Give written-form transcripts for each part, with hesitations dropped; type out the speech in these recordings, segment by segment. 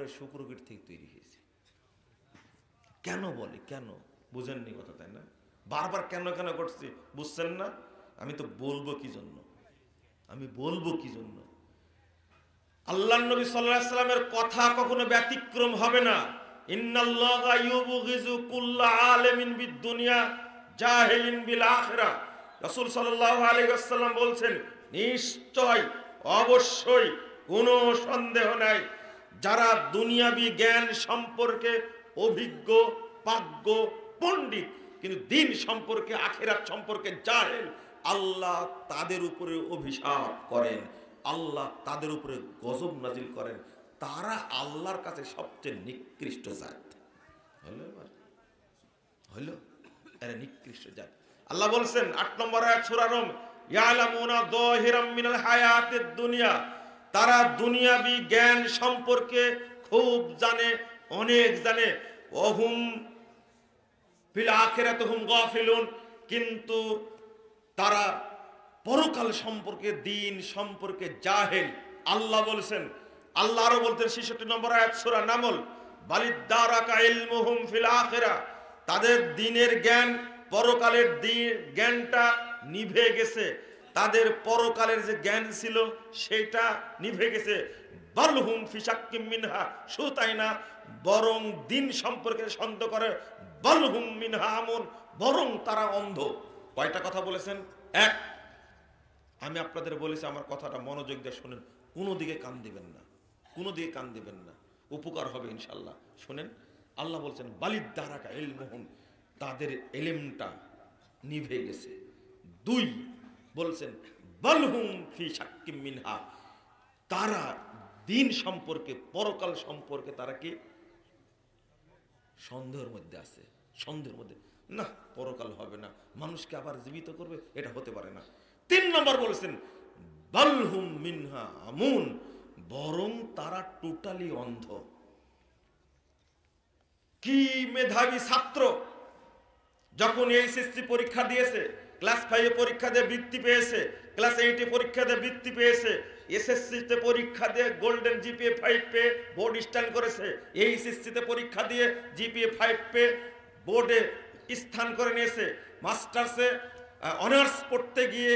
করে শুক্রকীট থেকে তৈরি হয়েছে। কেন বলে, কেন বুঝেননি কথা, তাই না? বারবার কেন কেন করছি, বুঝছেন না? আমি তো বলবো কি জন্য, আমি বলবো কি জন্য। আল্লাহ নবী সাল্লাল্লাহু আলাইহি ওয়াসাল্লামের কথা কখনো ব্যতিক্রম হবে না। ইন্নাল্লাহা ইউবগিযু কুল্লা আলিমিন বিদ-দুনিয়া জাহিলিন বিল আখিরাহ। রাসূল সাল্লাল্লাহু আলাইহি ওয়াসাল্লাম বলছেন, নিশ্চয় অবশ্যই কোনো সন্দেহ নাই, যারা দুনিয়াবি জ্ঞান সম্পর্কে অভিজ্ঞ, প্রাজ্ঞ, পণ্ডিত, কিন্তু দিন সম্পর্কে, আখিরাত সম্পর্কে জাহেল, আল্লাহ তাদের উপরে অভিশাপ করেন, আল্লাহ তাদের উপরে গজব নাজিল করেন। তারা আল্লাহর কাছে সবচেয়ে নিকৃষ্ট জাত। হলো এরা নিকৃষ্ট জাত। আল্লাহ বলছেন ৮ নম্বর আয়াত সূরা রুম, ইয়ালামুনা যাহিরাম মিনাল হায়াতিদ দুনিয়া, তারা দুনিয়াবি জ্ঞান সম্পর্কে খুব জানে, অনেক জানে। ওহুম ফিল আখিরাতি হুম গাফিলুন, কিন্তু তারা পরকাল সম্পর্কে, দিন সম্পর্কে জাহেল। আল্লাহ বলছেন, আল্লাহ আরো বলতেন ৬৬ নম্বর আয়াত সূরা নামল, বালিদ্দারাকা ইলমুহুম ফিল আখিরাহ, তাদের দিনের জ্ঞান, পরকালের জ্ঞানটা নিভে গেছে, তাদের পরকালের যে জ্ঞান ছিল সেটা নিভে গেছে। বালহুম ফি শাক্কিম মিনহা, শুধু তাই না, বরং দিন সম্পর্কে সন্দেহ করে। বালহুম মিনহা আমুন, বরং তারা অন্ধ। কয়টা কথা বলেছেন? এক, আমি আপনাদের বলেছি, আমার কথাটা মনোযোগ দিয়ে শুনেন, কোনো দিকে কান দিবেন না, কোনো দিকে কান দিবেন না, উপকার হবে ইনশাল্লাহ। শুনেন, আল্লাহ বলছেন বালিদ্দারাকা ইলমুহুম, তাদের ইলমটা নিভে গেছে। দুই বলছেন বালহুম ফি শাক্কিম মিনহা, তারা দিন সম্পর্কে, পরকাল সম্পর্কে তারা কি সন্দেহের মধ্যে আছে, সন্দেহের মধ্যে, না পরকাল হবে না, মানুষকে আবার জীবিত করবে, এটা হতে পারে না। ৩ নম্বর বলেছেন বালহুম মিনহা আমুন, বরং তারা টোটালি অন্ধ। কি মেধাবী ছাত্র যখন এইচএসসি পরীক্ষা দিয়েছে, ক্লাস 5 পরীক্ষা দিয়ে বৃত্তি পেয়েছে, ক্লাস 8 পরীক্ষা দিয়ে বৃত্তি পেয়েছে, এসএসসি তে পরীক্ষা দিয়ে গোল্ডেন জিপিএ 5 পেয়ে বোর্ড স্ট্যান্ড করেছে, এইচএসসি তে পরীক্ষা দিয়ে জিপিএ 5 পেয়ে বোর্ডে স্থান করে নিয়েছে, মাস্টার্সে অনার্স পড়তে গিয়ে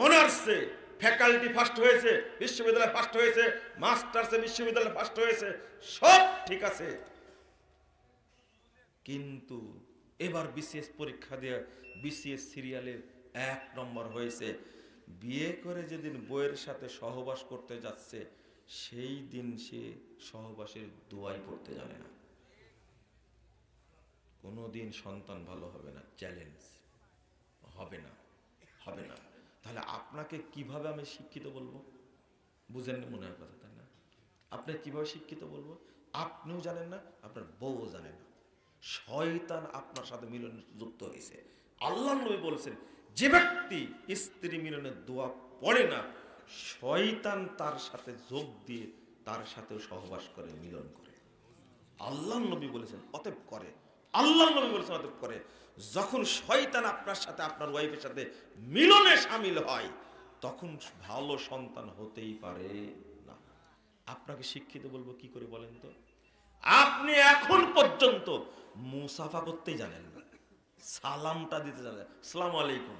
অনার্সে ফ্যাকাল্টি ফার্স্ট হয়েছে, বিশ্ববিদ্যালয় ফার্স্ট হয়েছে, মাস্টার্সে বিশ্ববিদ্যালয় ফার্স্ট হয়েছে, সব ঠিক আছে। কিন্তু এবার বিসিএস পরীক্ষা দিয়ে বিসিএস সিরিয়ালের 1 নম্বর হয়েছে। বিয়ে করে যেদিন বউয়ের সাথে সহবাস করতে যাচ্ছে, সেই দিন সে সহবাসের দোয়াই পড়তে জানে না। কোনোদিন সন্তান ভালো হবে না, চ্যালেঞ্জ, হবে না, হবে না। তাহলে আপনাকে কিভাবে আমি শিক্ষিত বলবো? বুঝেননি মনে হয় কথা, তাই না? আপনি কিভাবে শিক্ষিত বলবো? আপনিও জানেন না, আপনার বউও জানে না। শয়তান আপনার সাথে মিলনে যুক্ত হয়েছে। আল্লাহ নবী বলেছেন, যে ব্যক্তি স্ত্রী মিলনের দোয়া পড়ে না, শয়তান তার সাথে যোগ দিয়ে তার সাথেও সহবাস করে, মিলন করে। আল্লাহ নবী বলেছেন অতএব করে, আল্লাহ নবী বলেছেন অতএব করে। যখন শয়তান আপনার সাথে, আপনার ওয়াইফের সাথে মিলনে শামিল হয়, তখন ভালো সন্তান হতেই পারে না। আপনাকে শিক্ষিত বলবো কি করে বলেন তো? আপনি এখন পর্যন্ত মুসাফা করতেই জানেন না, সালামটা দিতে জানেন, আসসালামু আলাইকুম।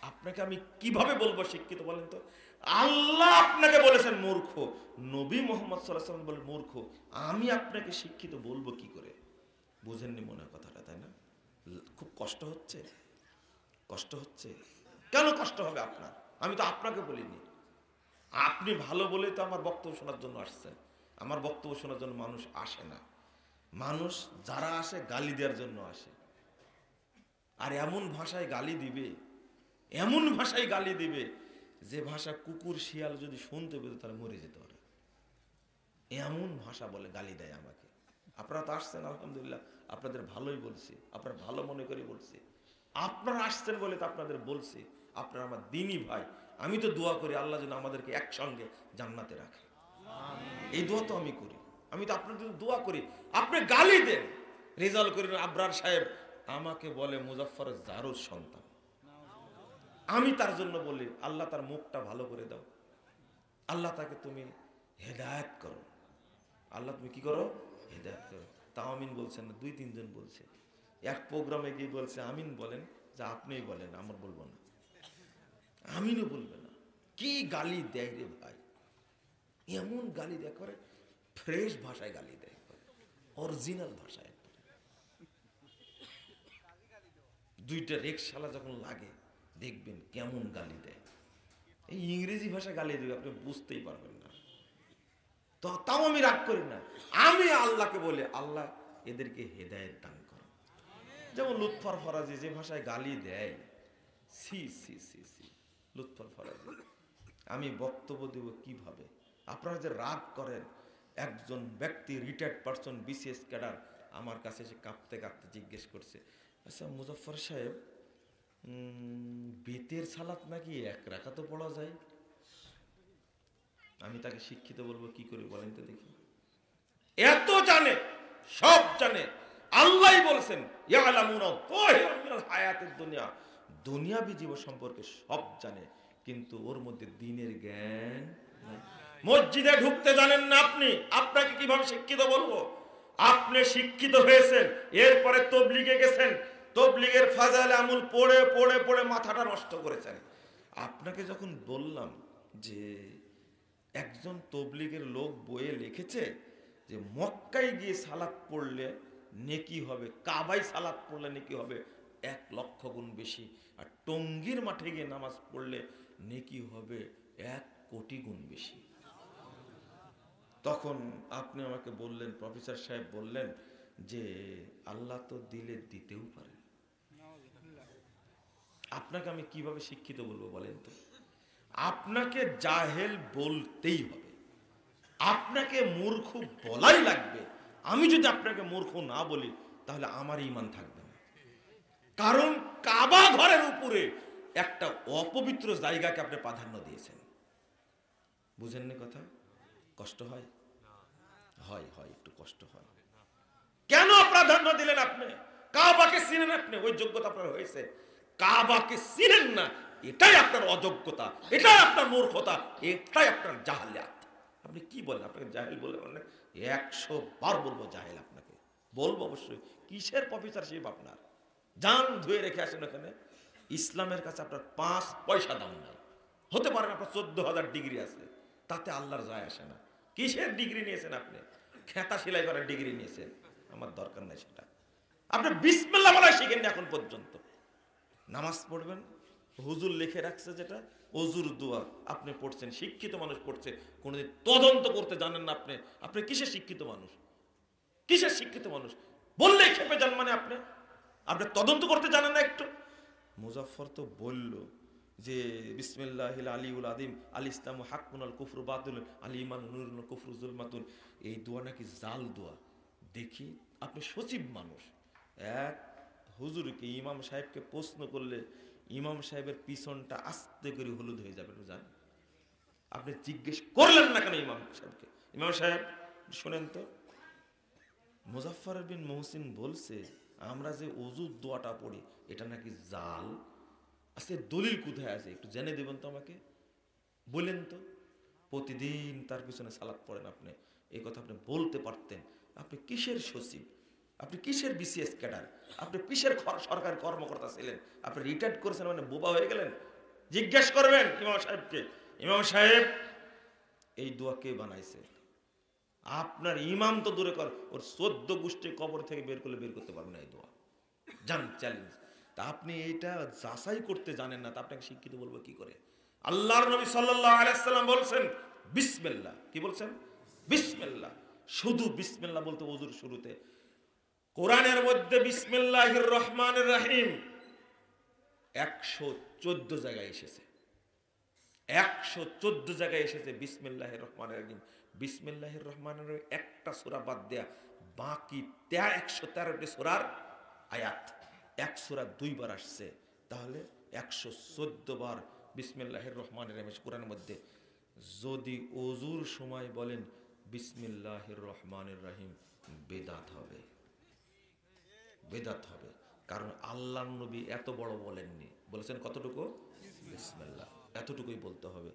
আপনাকে আমি কিভাবে বলবো শিক্ষিত বলেন তো? আল্লাহ আপনাকে বলেছেন মূর্খ, নবী মুহাম্মদ সাল্লাল্লাহু আলাইহি ওয়াসাল্লাম বলেন মূর্খ, আমি আপনাকে শিক্ষিত বলবো কি করে? বুঝেননি মনে হয় কথাটা, তাই না? খুব কষ্ট হচ্ছে, কষ্ট হচ্ছে। কেন কষ্ট হবে আপনার? আমি তো আপনাকে বলিনি, আপনি ভালো বলে তো আমার বক্তব্য শোনার জন্য আসছেন। আমার বক্তব্য শোনার জন্য মানুষ আসে না। মানুষ যারা আসে গালি দেওয়ার জন্য আসে। আর এমন ভাষায় গালি দিবে, এমন ভাষায় গালি দিবে, যে ভাষা কুকুর শিয়াল যদি শুনতে পেত তারা মরে যেত। এমন ভাষা বলে গালি দেয় আমাকে। আপনারা তো আসছেন, আলহামদুলিল্লাহ, আপনাদের ভালোই বলছি, আপনার ভালো মনে করে বলছি। আপনারা আসছেন বলে তো আপনাদের বলছি, আপনারা আমার দিনী ভাই। আমি তো দোয়া করি আল্লাহ যেন আমাদেরকে একসঙ্গে জান্নাতে রাখে, এই দোয়া তো আমি করি। আমি তো আপনাদের দোয়া করি। আপনি গালি দেন, রেজাল্ট করেন আবরার সাহেব আমাকে বলে মুজাফফর জারুর সন্তান, আমি তার জন্য বলি আল্লাহ তার মুখটা ভালো করে দাও, আল্লাহ তাকে তুমি হেদায়েত করো, আল্লাহ তুমি কি করো, হেদায়েত করো। তা আমিন বলছেন না, 2-3 জন বলছে। এক প্রোগ্রামে গিয়ে বলছে আমিন বলেন, যা আপনিই বলেন, আমার বলবো না। আমিনও বলবে না। কি গালি দেয় রে ভাই, এমন গালি দেয় করে, ফ্রেশ ভাষায় গালি দেয়, অরিজিনাল ভাষায়। 2টা রেকশালা যখন লাগে দেখবেন কেমন গালি দেয়। এই ইংরেজি ভাষা গালি দেবে, আপনি বুঝতেই পারবেন না। তো তাও আমি রাগ করি না, আমি আল্লাহকে বলি আল্লাহ এদেরকে হেদায়েত দান করো। যেমন লুৎফর ফরাজি যে ভাষায় গালি দেয়, সি সি সি সি, লুৎফর ফরাজি। আমি বক্তব্য দেব কিভাবে? আপনারা যে রাগ করেন, একজন ব্যক্তি রিটায়ার্ড পারসন, বিসিএস ক্যাডার আমার কাছে এসে কাঁপতে কাঁপতে জিজ্ঞেস করছে, আচ্ছা মুজফ্ফর সাহেব, বেতের সালাত নাকি 1 রাকাতও পড়া যায়? আমি তাকে শিক্ষিত বলবো কি করে বলেন তো দেখি? এত জানে, সব জানে। আল্লাহ বলছেন ইয়ালামুনা যাহিরাম মিনাল হায়াতিদ দুনিয়া, দুনিয়াবি জীবন সম্পর্কে সব জানে, কিন্তু ওর মধ্যে দ্বীনের জ্ঞান নাই। মসজিদে ঢুকতে জানেন না আপনি, আপনাকে কিভাবে শিক্ষিত বলবো? আপনি শিক্ষিত হয়েছেন, এরপরে তবলিগে গেছেন, তবলিগের ফাজাইল আমল পড়ে পড়ে পড়ে মাথাটা নষ্ট করেছেন। আপনাকে যখন বললাম যে একজন তবলিগের লোক বইয়ে লিখেছে যে মক্কায় গিয়ে সালাত পড়লে নেকি হবে, কাবায় সালাত পড়লে নেকি হবে 1,00,000 গুণ বেশি, আর টঙ্গীর মাঠে গিয়ে নামাজ পড়লে নেকি হবে 1,000,000 গুণ বেশি। তখন আপনি আমাকে বললেন, প্রফেসর সাহেব বললেন যে আল্লাহ তো দিলে দিতেও পারে। আপনাকে আমি কিভাবে শিক্ষিত বলবো বলেন তো? আপনাকে জাহেল বলতেই হবে, আপনাকে মূর্খ বলাই লাগবে। আমি যদি আপনাকে মূর্খ না বলি তাহলে আমার ঈমান থাকবে না। কারণ কাবা ঘরের উপরে একটা অপবিত্র জায়গাকে আপনি প্রাধান্য দিয়েছেন। বুঝেননি কথা? কষ্ট হয়? হয় হয়, একটু কষ্ট হয়। কেন প্রাধান্য দিলেন আপনি? কাবাকে চিনেন আপনি, ওই যোগ্যতা আপনার হয়েছে। কাবাকে চিনেন না, এটাই আপনার অযোগ্যতা, এটাই আপনার মূর্খতা, এটাই আপনার জাহেলিয়াত। আপনি কি বলেন? আপনাকে জাহেল বলে মানে 100 বার বলবো জাহেল আপনাকে, বলবো অবশ্যই। কিসের প্রফেসরশিপ আপনার? জান ধুয়ে রেখে আসেন ওখানে। ইসলামের কাছে আপনার 5 পয়সা দাম নাই। হতে পারে আপনার 14,000 ডিগ্রি আছে, তাতে আল্লাহর যায় আসে না। কিসের ডিগ্রি নিয়েছেন আপনি? খেতা সেলাই করার ডিগ্রি নিয়েছেন, আমার দরকার নাই সেটা। আপনি বিসমিল্লাহ বলা শিখেননি এখন পর্যন্ত। নামাজ পড়বেন, হুজুর লিখে রাখছে যেটা অজুর দোয়া, আপনি পড়ছেন, শিক্ষিত মানুষ পড়ছে, কোনোদিন তদন্ত করতে জানেন না আপনি। আপনি কিসের শিক্ষিত মানুষ? কিসের শিক্ষিত মানুষ? বললেই খেপে যান মানে আপনি তদন্ত করতে জানেন না একটু? মুজাফফর তো বলল যে বিসমিল্লাহিল আলিউল আযীম আল ইসলামু হাক্কুন আল কুফরু বাতিল আল ঈমানু নূরুন আল কুফরু যুলমাতুন। এই দোয়া নাকি জাল দোয়া। দেখি, আপনি সচিব মানুষ, এক হুজুরকে, ইমাম সাহেবকে প্রশ্ন করলে ইমাম সাহেবের পিছনটা আস্তে করে হলুদ হয়ে যাবে, জান। আপনি জিজ্ঞেস করলেন না কেন ইমাম সাহেবকে? ইমাম সাহেব শোনেন তো, মুজাফফর বিন মুহসিন বলছে আমরা যে ওযুর দোয়াটা পড়ি এটা নাকি জাল। আজকে দলিল কোথায় আছে একটু জেনে দেবেন তো আমাকে, বলেন তো। প্রতিদিন তার পিছনে সালাত পড়েন আপনি, এই কথা আপনি বলতে পারতেন। আপনি কিসের সচিব? আপনি কিসের বিসিএস ক্যাডার? আপনি কিসের সরকারি কর্মকর্তা ছিলেন? আপনি রিটায়ার্ড করেছেন মানে বোবা হয়ে গেলেন? জিজ্ঞেস করবেন ইমাম সাহেবকে, ইমাম সাহেব এই দোয়া কে বানাইছে? আপনার ইমাম তো দূরে কর, ওর 14 গোষ্ঠী কবর থেকে বের করলে বের করতে পারবেন না এই দোয়া। জান, চ্যালেঞ্জ। তা আপনি এইটা যাচাই করতে জানেন না, তা আপনাকে শিক্ষিত বলবো কি করে? আল্লাহর নবী সাল্লাল্লাহু আলাইহি ওয়াসাল্লাম বলছেন বিসমিল্লাহ। কি বলছেন? বিসমিল্লাহ। শুধু বিসমিল্লাহ বলতে ওযুর শুরুতে। কোরআনের মধ্যে বিসমিল্লাহির রহমানির রহিম 114 জায়গায় এসেছে। 114 জায়গায় এসেছে বিসমিল্লাহির রহমানির রহিম। বিসমিল্লাহির রহমানির রহিম একটা সূরা বাদ দেয়া বাকি 113টি সূরার আয়াত, এক সূরা 2 বার আসছে, তাহলে 114 বার বিসমিল্লাহির রহমানির রহিম কোরআনের মধ্যে। যদি ওযুর সময় বলেন বিসমিল্লাহির রহমানির রহিম, বেদাত হবে, বেদাত হবে। কারণ আল্লাহর নবী এত বড় বলেননি, বলেছেন কতটুকু? বিসমিল্লাহ, এতটুকুই বলতে হবে।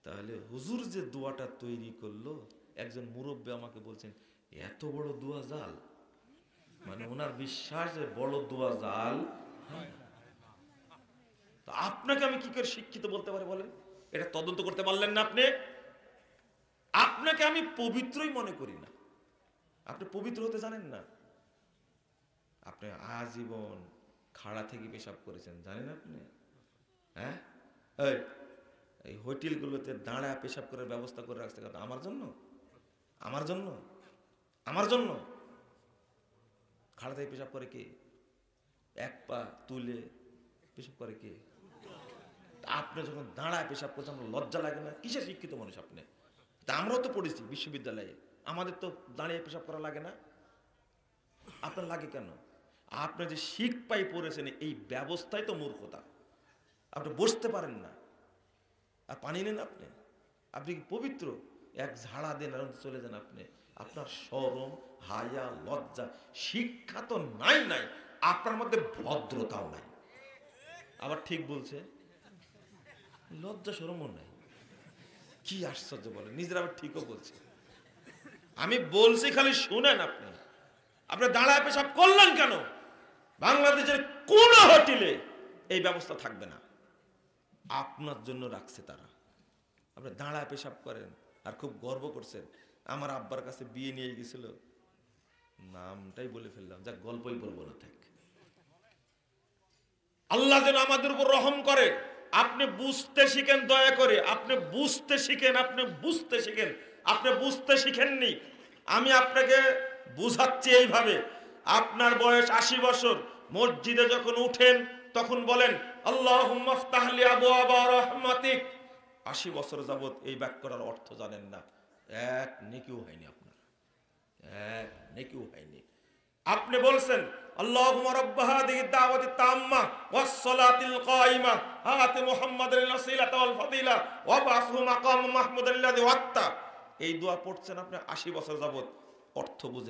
তাহলে হুজুর যে দোয়াটা তৈরি করলো একজন মুরব্বী আমাকে বলছেন, এত বড় দোয়া জাল, মানে ওনার বিশ্বাস যে বড় দোয়া জাল হয় না। তো আপনাকে আমি কি করে শিক্ষিত বলতে পারি বলেন? এটা তদন্ত করতে পারলেন না আপনি? আপনাকে আমি পবিত্রই মনে করি না। আপনি পবিত্র হতে জানেন না। আপনি আজীবন খাড়া থেকে পেশাব করেছেন, জানেন আপনি? হ্যাঁ, এই হোটেলগুলোতে দাঁড়া পেশাব করার ব্যবস্থা করে রাখছে আমার জন্য, আমার জন্য, আমার জন্য। খাড়া থেকে পেশাব করে কে? এক পা তুলে পেশাব করে কে? আপনি যখন দাঁড়ায় পেশাব করছেন, আমরা লজ্জা লাগে না? কিসে শিক্ষিত মানুষ আপনি? তা আমরাও তো পড়েছি বিশ্ববিদ্যালয়ে, আমাদের তো দাঁড়িয়ে পেশাব করা লাগে না? আপনার লাগে কেন? আপনি যে শিখ পাই পড়েছেন, এই ব্যবস্থায় তো মূর্খতা। আপনি বসতে পারেন না, আর পানি নেন আপনি? আপনি কি পবিত্র? এক ঝাড়া দেন আর চলে যান আপনি। আপনার শরম, হায়া, লজ্জা, শিক্ষা তো নাই নাই, আপনার মধ্যে ভদ্রতাও নাই। আবার ঠিক বলছে, লজ্জা শরমও নাই। কি আশ্চর্য বলে, নিজের আবার ঠিকও বলছে। আমি বলছি, খালি শুনেন। আপনি দাঁড়ায় পেশাব করলেন কেন? বাংলাদেশের কোন হোটেলে এই ব্যবস্থা থাকবে না, আপনার জন্য রাখছে তারা। আপনি দাঁড়ায় পেশাব করেন আর খুব গর্ব করছেন। আমার আব্বার কাছে বিয়ে নিয়ে গেছিল, নামটাই বলে ফেললাম, যা গল্পই বলবো না থাক। আল্লাহ যেন আমাদের উপর রহম করে। আপনি বুঝতে শিখেন, দয়া করে আপনি বুঝতে শিখেন, আপনি বুঝতে শিখেন। আপনি বুঝতে শিখেননি, আমি আপনাকে বুঝাচ্ছি এইভাবে। আপনার বয়স 80 বছর, মসজিদে যখন উঠেন তখন বলেন আল্লাহুম্মা ইফতাহ লি আবওয়াবা রাহমাতিক। 80 বছর যাবত এই বাক্যটার অর্থ জানেন না, এক নেকিও হয়নি আপনার, এক নেকিও হয়নি। আপনি বলছেন আল্লাহুম্মা রাব্বা হাযিহি দাওয়াতি তাম্মা ওয়াস সালাতিল কায়িমা আতি মুহাম্মাদাল ওয়াসিলাতা ওয়াল ফাদিলা ওয়া বাসহু মাকাম মাহমুদাল্লাযী ওয়াত্তা। এই দোয়া পড়ছেন আপনি 80 বছর যাবত, অর্থ বুঝে